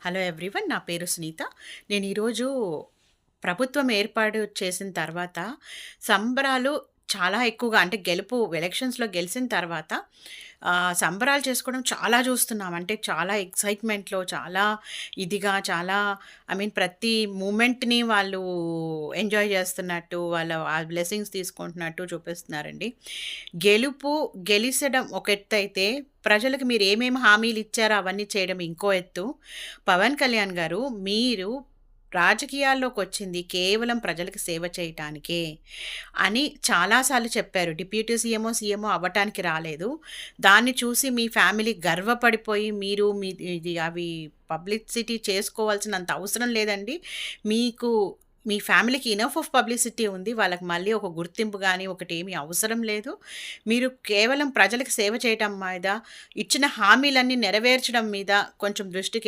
Hello everyone. నా పేరు సునీత. నేను ఈరోజు ప్రభుత్వం ఏర్పాటు చేసిన తర్వాత సంబరాలు చాలా ఎక్కువగా అంటే ఎలక్షన్స్‌లో గెలిసిన తర్వాత సంబరాలు చేసుకోవడం చాలా చూస్తున్నాం. అంటే చాలా ఎక్సైట్‌మెంట్‌లో చాలా ఇదిగా చాలా ప్రతి మూమెంట్‌ని వాళ్ళు ఎంజాయ్ చేస్తున్నట్టు, వాళ్ళ ఆ బ్లెస్సింగ్స్ తీసుకుంటున్నట్టు చూపిస్తున్నారండి. గెలిసడం ఒక ఎత్తయితే, ప్రజలకు మీరు ఏమేమి హామీలు ఇచ్చారో అవన్నీ చేయడం ఇంకో ఎత్తు. పవన్ కళ్యాణ్ గారు, మీరు రాజకీయాల్లోకొచ్చింది కేవలం ప్రజలకు సేవ చేయటానికే అని చాలా సార్లు చెప్పారు. డిప్యూటీ సీఎమో అవ్వటానికి రాలేదు. దాన్ని చూసి మీ ఫ్యామిలీ గర్వపడిపోయి మీరు ఇది అవి పబ్లిసిటీ చేసుకోవాల్సినంత అవసరం లేదండి. మీకు మీ ఫ్యామిలీకి ఇనఫ్ ఆఫ్ పబ్లిసిటీ ఉంది. వాళ్ళకి మళ్ళీ ఒక గుర్తింపు గాని, ఒకటేమీ అవసరం లేదు. మీరు కేవలం ప్రజలకు సేవ చేయటం మీద, ఇచ్చిన హామీలన్నీ నెరవేర్చడం మీద కొంచెం దృష్టి